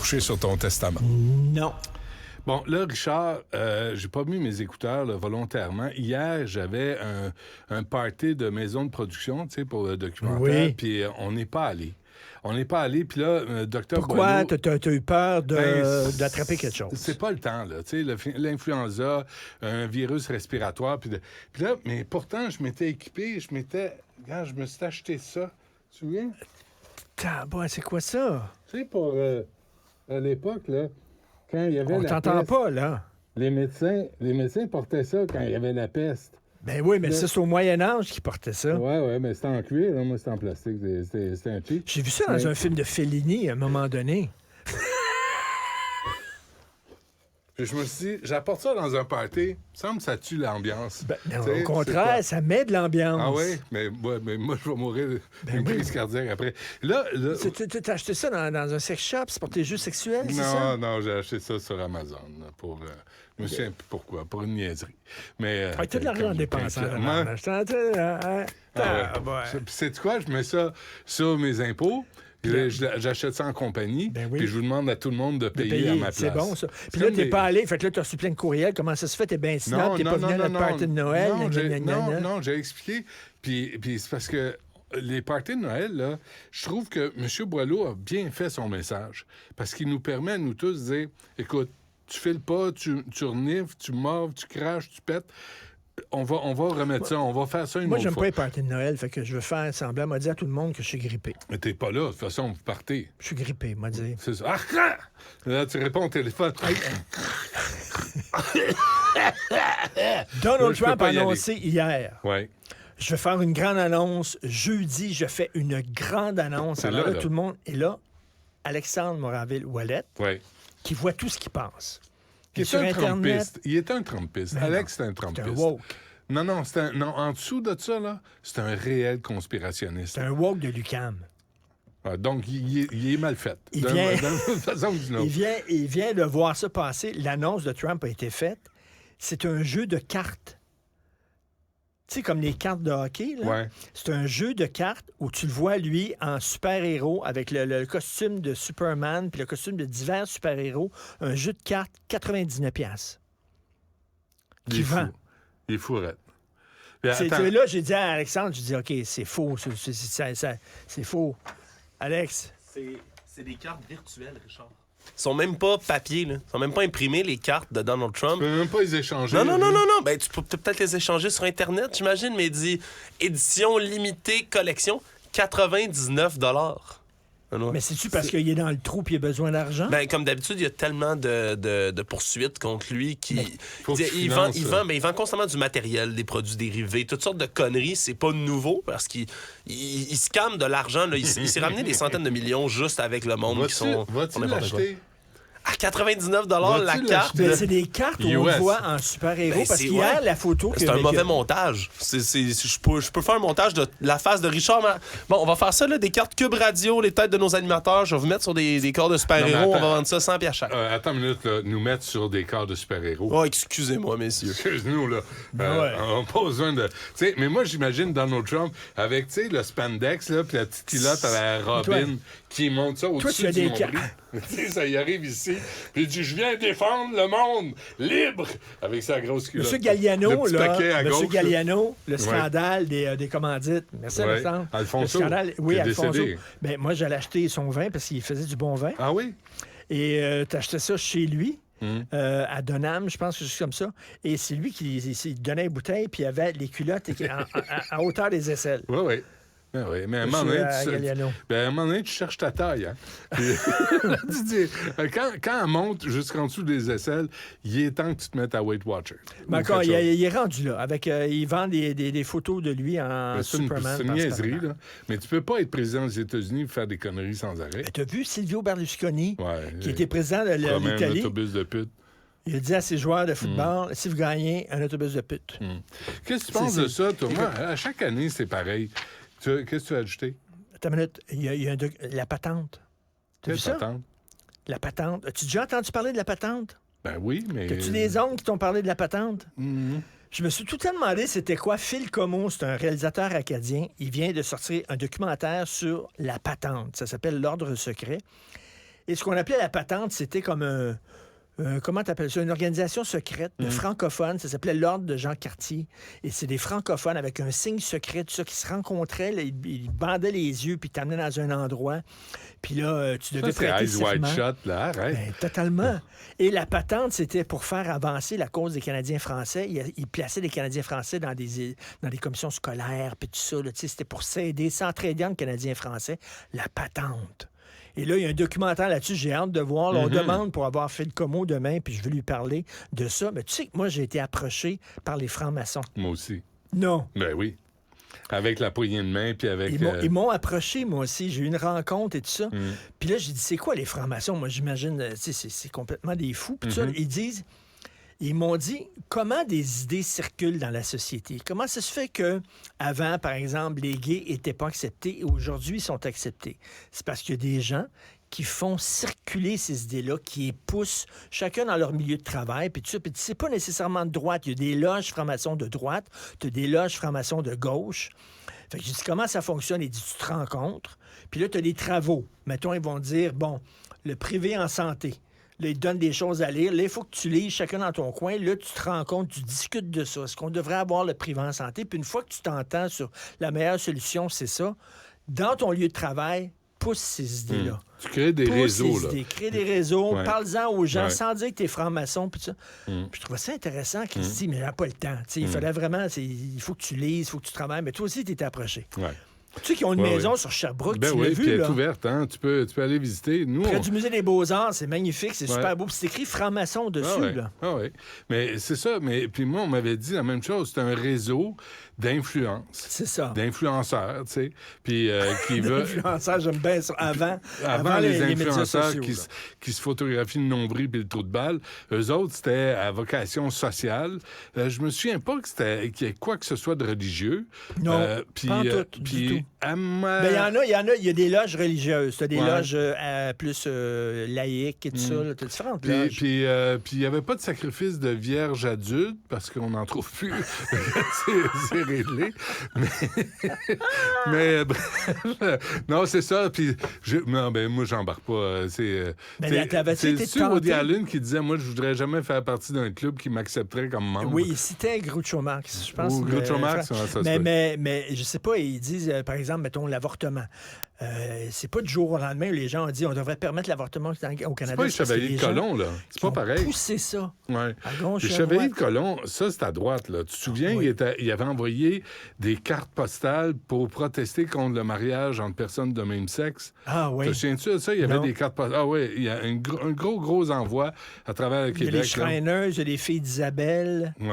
coucher sur ton testament. Non. Bon, là, Richard, j'ai pas mis mes écouteurs là, volontairement. Hier, j'avais un party de maison de production, tu sais, pour le documentaire, Oui. puis on n'est pas allé. On n'est pas allé, puis là, docteur Pourquoi? Boileau... T'as eu peur d'attraper quelque chose? C'est pas le temps, là. Tu sais, l'influenza, un virus respiratoire, puis là, mais pourtant, je m'étais équipé, Regarde, je me suis acheté ça. Tu te souviens? C'est quoi ça? Tu sais, pour... à l'époque, là, quand il y avait On t'entend pas, là. Les médecins portaient ça quand il y avait la peste. Ben oui, mais ça, c'est au Moyen-Âge qu'ils portaient ça. Ouais, mais c'était en cuir, là. Moi, c'était en plastique. C'était un cheap. J'ai vu ça dans un film de Fellini à un moment donné. Puis je me suis dit, j'apporte ça dans un party. Il me semble que ça tue l'ambiance. Au contraire, ça met de l'ambiance. Ah oui? Mais moi, je vais mourir d'une crise cardiaque après. Là... T'as acheté ça dans un sex shop? C'est pour tes jeux sexuels, c'est ça? Non, j'ai acheté ça sur Amazon. Là, pour... je me souviens plus pourquoi. Pour une niaiserie. Mais... t'as de l'argent dépensé. C'est quoi? Je mets ça sur mes impôts. J'achète ça en compagnie, puis je vous demande à tout le monde de payer à ma place. C'est bon, ça. Puis là, t'es pas allé, fait que là, t'as reçu plein de courriels. Comment ça se fait? T'es bien snob, t'es pas venu à notre party de Noël? Non, j'ai expliqué. Puis c'est parce que les parties de Noël, là, je trouve que M. Boileau a bien fait son message. Parce qu'il nous permet à nous tous de dire, écoute, tu files pas, tu renifles, tu morves, tu craches, tu pètes. On va remettre ça, on va faire ça une autre fois. Moi, j'aime pas les parties de Noël, fait que je veux faire semblant, m'a dit à tout le monde que je suis grippé. Mais t'es pas là, de toute façon, vous partez. Je suis grippé, m'a dit. C'est ça. Ah! Là, tu réponds au téléphone. Donald Trump a annoncé hier. Ouais. Je vais faire une grande annonce. Jeudi, je fais une grande annonce. Alors là, tout le monde est là. Alexandre Moranville-Ouellette, qui voit tout ce qu'il pense. Il est un Trumpiste. Il est un Trumpiste. Alex, c'est un Trumpiste. C'est un woke. Non, en dessous de ça, là, c'est un réel conspirationniste. C'est un woke de l'UQAM. Donc, il est mal fait. Il vient de voir ça passer. L'annonce de Trump a été faite. C'est un jeu de cartes. Tu sais, comme les cartes de hockey, là. Ouais. C'est un jeu de cartes où tu le vois, lui, en super-héros, avec le costume de Superman puis le costume de divers super-héros. Un jeu de cartes, 99$. Qui vend. Il est fou, Red. Là, j'ai dit à Alexandre, OK, c'est faux. C'est faux. Alex. C'est des cartes virtuelles, Richard. Ils sont même pas papier, là. Ils sont même pas imprimés, les cartes de Donald Trump. Tu peux même pas les échanger. Non. Ben, tu peux peut-être les échanger sur Internet, j'imagine, mais il dit édition limitée collection, 99$. Mais c'est-tu parce qu'il est dans le trou et il a besoin d'argent? Ben, comme d'habitude, il y a tellement de poursuites contre lui qu'il il vend constamment du matériel, des produits dérivés, toutes sortes de conneries. C'est pas nouveau parce qu'il scamme de l'argent. Là. Il s'est ramené des centaines de millions juste avec le monde qui sont... Vas-tu l'acheter? À 99$ la carte. Mais c'est des cartes où on le voit en super-héros. Parce qu'hier, la photo... C'est un mauvais montage. Je peux faire un montage de la face de Richard. Bon, on va faire ça, là, des cartes Cube Radio, les têtes de nos animateurs. Je vais vous mettre sur des corps de super-héros. On va vendre ça 100$ chaque. Attends une minute, là, nous mettre sur des corps de super-héros. Oh, excusez-moi, messieurs. Excuse-nous, là. On n'a pas besoin de... T'sais, mais moi, j'imagine Donald Trump avec, tu sais, le spandex, là, puis la petite culotte à la Robin qui monte ça au-dessus du nombril. Ça y arrive ici. Puis il dit, je viens défendre le monde libre avec sa grosse culotte. Monsieur Galliano, Monsieur Galliano, le scandale des commandites. Merci, Alexandre. Alfonso. Oui, Alfonso. Ben, moi, j'allais acheter son vin parce qu'il faisait du bon vin. Ah oui? Et t'achetais ça chez lui. À Donham, je pense que c'est comme ça. Et c'est lui qui donnait les bouteilles, puis il avait les culottes à hauteur des aisselles. Oui. Ben oui, mais à un moment donné, tu cherches ta taille. Hein? Puis, quand elle monte jusqu'en dessous des aisselles, il est temps que tu te mettes à Weight Watcher. Ben encore, il est rendu là. Il vend des photos de lui en Superman. C'est une niaiserie, là. Mais tu peux pas être président des États-Unis et faire des conneries sans arrêt. Tu as vu Silvio Berlusconi, qui était président de l'Italie? Un autobus de pute. Il a dit à ses joueurs de football, si vous gagnez, un autobus de pute. Qu'est-ce que tu penses de ça, toi? Moi, à chaque année, c'est pareil. Qu'est-ce que tu as ajouté? Attends une minute. Il y a la patente. T'as vu ça? Patente? La patente. As-tu déjà entendu parler de la patente? Ben oui, mais... T'as-tu des oncles qui t'ont parlé de la patente? Je me suis tout le temps demandé c'était quoi. Phil Como, c'est un réalisateur acadien. Il vient de sortir un documentaire sur la patente. Ça s'appelle L'Ordre secret. Et ce qu'on appelait la patente, c'était comme comment t'appelles ça? Une organisation secrète de francophones. Ça s'appelait l'Ordre de Jean Cartier. Et c'est des francophones avec un signe secret, tout ça, qui se rencontraient. Là, ils bandaient les yeux, puis t'amenaient dans un endroit. Puis là, tu devais prêter serment. C'est Eyes Wide Shut, là, arrête. Ben, totalement. Et la patente, c'était pour faire avancer la cause des Canadiens français. Ils plaçaient les Canadiens français dans des commissions scolaires, puis tout ça. Là, c'était pour s'entraider entre Canadiens français. La patente. Et là, il y a un documentaire là-dessus, j'ai hâte de voir. Là, on demande pour avoir fait le commo demain, puis je veux lui parler de ça. Mais tu sais que moi, j'ai été approché par les francs-maçons. Moi aussi. Non. Ben oui. Avec la poignée de main, puis avec... Ils m'ont approché, moi aussi. J'ai eu une rencontre et tout ça. Puis là, j'ai dit, c'est quoi les francs-maçons? Moi, j'imagine, c'est complètement des fous. Puis ça, ils m'ont dit, comment des idées circulent dans la société? Comment ça se fait que avant, par exemple, les gays n'étaient pas acceptés et aujourd'hui, ils sont acceptés? C'est parce qu'il y a des gens qui font circuler ces idées-là, qui les poussent chacun dans leur milieu de travail, puis tout ça. Puis c'est pas nécessairement de droite. Il y a des loges francs-maçons de droite, tu as des loges francs-maçons de gauche. Fait que j'ai dit, comment ça fonctionne? Il dit, tu te rencontres, puis là, tu as des travaux. Mettons, ils vont dire, bon, le privé en santé. Là, ils te donnent des choses à lire. Là, il faut que tu lises chacun dans ton coin. Là, tu te rends compte, tu discutes de ça. Est-ce qu'on devrait avoir le privé en santé? Puis une fois que tu t'entends sur la meilleure solution, c'est ça, dans ton lieu de travail, pousse ces idées-là. Tu crées des réseaux, là. Crée des réseaux, Ouais. parle-en aux gens Ouais. sans dire que t'es franc-maçon. Puis ça. Puis je trouvais ça intéressant, Christy, mais j'ai pas le temps. Il fallait vraiment, il faut que tu lises, il faut que tu travailles. Mais toi aussi, t'es approché. Ouais. Tu sais qu'ils ont une maison sur Sherbrooke, Ben tu l'as oui, vu, puis elle là. est ouverte, hein? Tu peux aller visiter. Nous, Près du Musée des Beaux-Arts, c'est magnifique, c'est super beau. Puis c'est écrit franc-maçon dessus, là. Ah oui. Mais c'est ça. Mais puis moi, on m'avait dit la même chose. C'est un réseau d'influence. C'est ça. D'influenceurs, tu sais. Puis qui veut. Influenceurs, j'aime bien ça. Avant les médias influenceurs sociaux, qui se photographient le nombril puis le trou de balle, eux autres, c'était à vocation sociale. Je me souviens pas qu'il y ait quoi que ce soit de religieux. Non, pas en tout, du puis tout. à ma... Ben, il y a des loges religieuses. Tu as des loges plus laïques et tout ça. Tu as différentes loges. Puis il n'y avait pas de sacrifice de vierge adulte parce qu'on n'en trouve plus. c'est réglé. Mais bref, non, c'est ça. Puis non, ben moi, j'embarque pas. C'est Woody Allen qui disait, moi, je voudrais jamais faire partie d'un club qui m'accepterait comme membre. Oui, il citait Groucho Marx, je pense. Ou Groucho Marx, ça mais je sais pas, ils disent, par exemple, mettons, l'avortement. C'est pas du jour au lendemain où les gens ont dit on devrait permettre l'avortement au Canada. C'est pas les chevaliers de Colomb, là. C'est pas pareil. Pousser ça. Ouais. À gauche, les à chevaliers droite. de Colomb, ça, c'est à droite, là. Tu te souviens, oui. il avait envoyé des cartes postales pour protester contre le mariage entre personnes de même sexe. Ah oui. Te souviens-tu de ça? Il y avait des cartes postales. Ah oui, il y a un gros envoi à travers le Québec. Il y a les Shriners, il y a les filles d'Isabelle. Oui.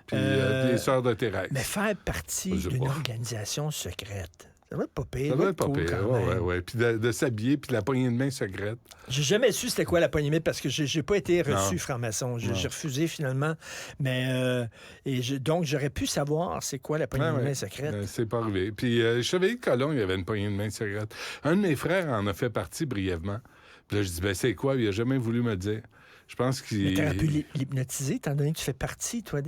Puis les sœurs de Thérèse. Mais faire partie d'une organisation secrète. Ça doit être pas pire. Ça doit être pas cool, pire, quand même. ouais. Puis de s'habiller, puis de la poignée de main secrète. J'ai jamais su c'était quoi la poignée de main parce que j'ai pas été reçu franc-maçon. J'ai refusé finalement. Mais donc, j'aurais pu savoir c'est quoi la poignée de main secrète. C'est pas arrivé. Puis, Chevalier de Colomb, il y avait une poignée de main secrète. Un de mes frères en a fait partie brièvement. Puis là, je dis, ben c'est quoi? Il a jamais voulu me le dire. Je pense qu'il... Mais t'aurais pu l'hypnotiser, étant donné que tu fais partie, toi,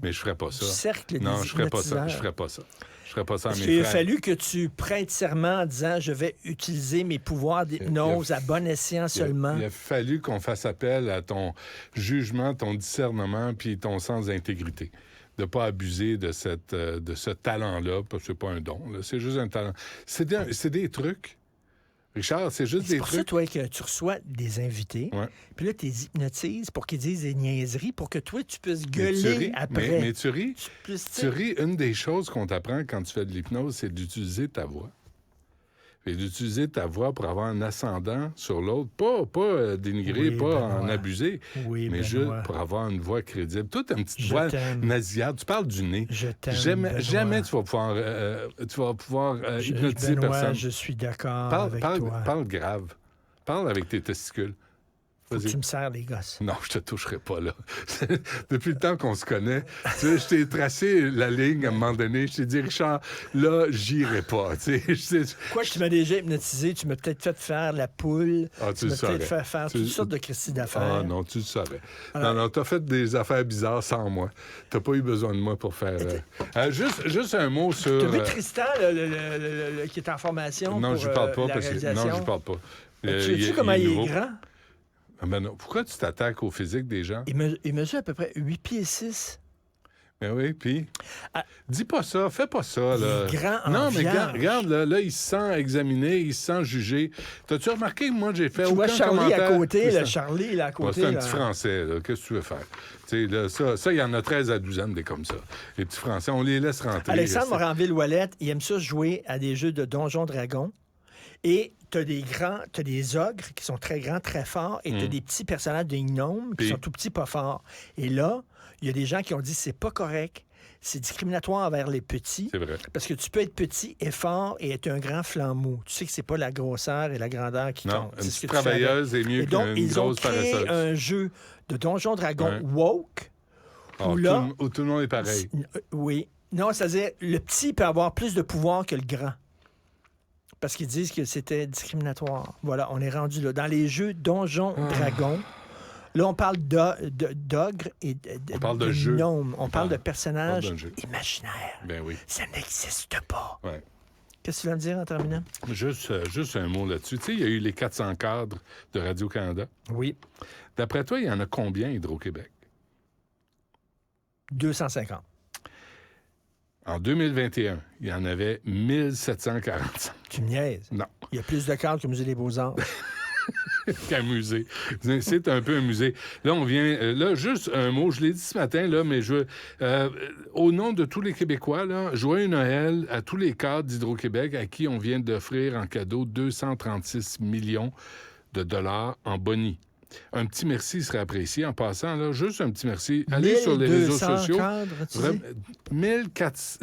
Mais je ferais pas ça. du cercle des Non, je ferais pas ça. hypnotiseurs. Je ferais pas ça. Je ferais pas ça à mes Parce qu'il a frères. fallu que tu prêtes serment en disant je vais utiliser mes pouvoirs d'hypnose à bon escient seulement. Il a fallu qu'on fasse appel à ton jugement, ton discernement, puis ton sens d'intégrité. De ne pas abuser de ce talent-là, parce que c'est pas un don, là. C'est juste un talent. C'est des trucs. Richard, c'est juste des C'est pour ça, trucs. toi, que tu reçois des invités, puis là, tu les hypnotises pour qu'ils disent des niaiseries, pour que toi, tu puisses gueuler après. Mais tu ris. Tu ris, une des choses qu'on t'apprend quand tu fais de l'hypnose, c'est d'utiliser ta voix. Et d'utiliser ta voix pour avoir un ascendant sur l'autre. Pas dénigrer, pas en abuser, mais juste pour avoir une voix crédible. Toi, t'as une petite voix nasillarde. Tu parles du nez. Je t'aime, jamais tu vas pouvoir hypnotiser personne. Je suis d'accord avec toi. Parle grave. Parle avec tes testicules. Faut que tu me serres les gosses. Non, je te toucherai pas, là. Depuis le temps qu'on se connaît, tu sais, je t'ai tracé la ligne à un moment donné. Je t'ai dit, Richard, là, j'irai pas. Tu sais, Quoi que tu m'as déjà hypnotisé, tu m'as peut-être fait faire la poule. Tu m'as peut-être fait faire toutes sortes de Christy d'affaires. Ah non, tu le savais. Non, t'as fait des affaires bizarres sans moi. T'as pas eu besoin de moi pour faire... juste un mot sur... T'as vu Tristan, qui est en formation non, pour je parle pas la parce que... réalisation? Non, je parle pas. Tu sais comment il est grand? Ah ben non. Pourquoi tu t'attaques au physique des gens? Il mesure à peu près 8 pieds 6. Ben oui, puis... Dis pas ça, fais pas ça, là. Il est grand en Non, mais viande. regarde, là, il se sent examiné, il se sent jugé. T'as-tu remarqué que moi, j'ai fait Tu aucun vois Charlie commentaire? à côté, là, Charlie, là, à côté. C'est un là. petit Français, là. Qu'est-ce que tu veux faire? Tu sais, là, ça, il y en a 13 à 12 ans, des comme ça. Les petits Français, on les laisse rentrer. Alexandre Moranville-Ouellet, il aime ça jouer à des jeux de Donjons Dragons. Et t'as des ogres qui sont très grands, très forts, et t'as des petits personnages, des gnomes, qui sont tout petits, pas forts. Et là, il y a des gens qui ont dit c'est pas correct, c'est discriminatoire envers les petits. C'est vrai. Parce que tu peux être petit et fort et être un grand flanc mou. Tu sais que c'est pas la grosseur et la grandeur qui Non, comptent. une C'est ce petite que tu fais avec. travailleuse est mieux Et donc, qu'une ils ont grosse créé paresseuse. un jeu de Donjons Dragons woke. Où tout le monde est pareil. Oui. Non, c'est-à-dire, le petit peut avoir plus de pouvoir que le grand. Parce qu'ils disent que c'était discriminatoire. Voilà, on est rendu là. Dans les jeux Donjons Dragons, là, on parle d'ogres et On parle de de jeux. gnomes. On parle de On personnages parle d'un jeu. imaginaires. Ben oui. Ça n'existe pas. Ouais. Qu'est-ce que tu vas me dire en terminant? Juste un mot là-dessus. Tu sais, il y a eu les 400 cadres de Radio-Canada. Oui. D'après toi, il y en a combien, Hydro-Québec? 250. En 2021, il y en avait 1745. Tu me niaises. Non. Il y a plus de cadres que Musée des Beaux-Arts. Qu'un musée. C'est un peu un musée. Là, on vient... Là, juste un mot. Je l'ai dit ce matin, là, mais au nom de tous les Québécois, là, joyeux Noël à tous les cadres d'Hydro-Québec à qui on vient d'offrir en cadeau 236 millions de dollars en boni. Un petit merci serait apprécié. En passant, là, juste un petit merci. Allez sur les réseaux sociaux. Cadres, tu dis?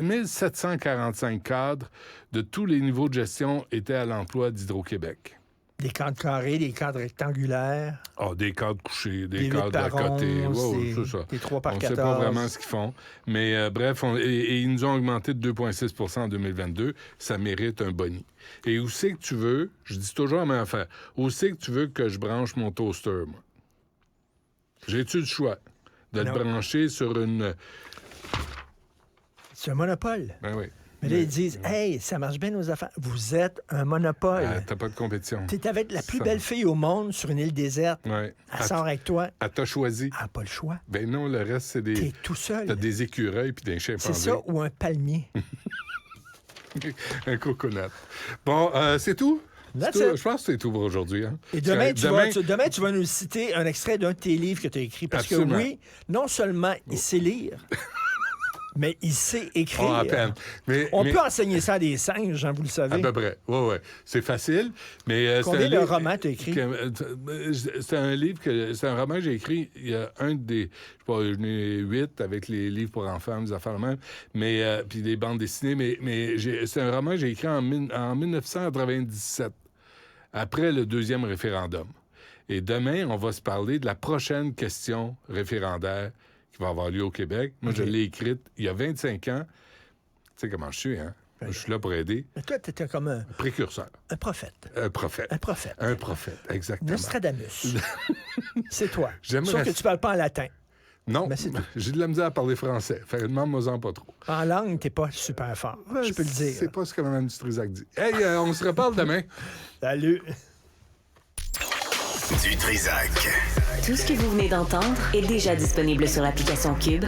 1745 cadres de tous les niveaux de gestion étaient à l'emploi d'Hydro-Québec. Des cadres carrés, des cadres rectangulaires. Ah, des cadres couchés, des 8 cadres à par côté. 11, Wow, des, c'est ça. des 3 par On 14. ne sait pas vraiment ce qu'ils font. Mais bref, et ils nous ont augmenté de 2,6 % en 2022. Ça mérite un boni. Et où c'est que tu veux, je dis toujours la même affaire, où c'est que tu veux que je branche mon toaster, moi? J'ai-tu le choix de le brancher sur une... C'est un monopole. Ben oui. Mais là, ils disent, hey, ça marche bien nos affaires. Vous êtes un monopole. T'as pas de compétition. T'es avec la plus belle fille au monde sur une île déserte. Ouais. Elle sort avec toi. Elle t'a choisi. Elle n'a pas le choix. Ben non, le reste, c'est des... T'es tout seul. T'as des écureuils puis des chimpanzés. C'est ça ou un palmier. Un coconut. Bon, c'est tout? That's C'est tout? it. Je pense que c'est tout pour aujourd'hui. Hein? Et demain, Parce que demain, tu vas nous citer un extrait d'un de tes livres que tu as écrit. Parce Absolument. que oui, non seulement il sait lire, mais il sait écrire. Oh, à peine. Mais peut enseigner ça à des singes, hein, vous le savez. à peu près. Oui. C'est facile. Mais Combien de romans t'as écrit? C'est un livre c'est un roman que j'ai écrit. Il y a un des. Je sais pas, j'en ai 8 avec les livres pour enfants, des affaires de même. Mais puis des bandes dessinées. Mais c'est un roman que j'ai écrit en 1997, après le deuxième référendum. Et demain, on va se parler de la prochaine question référendaire qui va avoir lieu au Québec. Moi, je l'ai écrite il y a 25 ans. Tu sais comment je suis, hein? Je suis là pour aider. Mais toi, tu étais comme un Précurseur. prophète. Un prophète. Un prophète. Un prophète, exactement. Nostradamus. C'est toi. J'aimerais- Sauf que tu parles pas en latin. Non, Mais c'est tout. j'ai de la misère à parler français. Fait que demande-moi-en pas trop. En langue, t'es pas super fort. Je peux le dire. C'est pas ce que Mme Dutrisac dit. Hey, on se reparle demain. Salut. Du Trisac. Tout ce que vous venez d'entendre est déjà disponible sur l'application Cube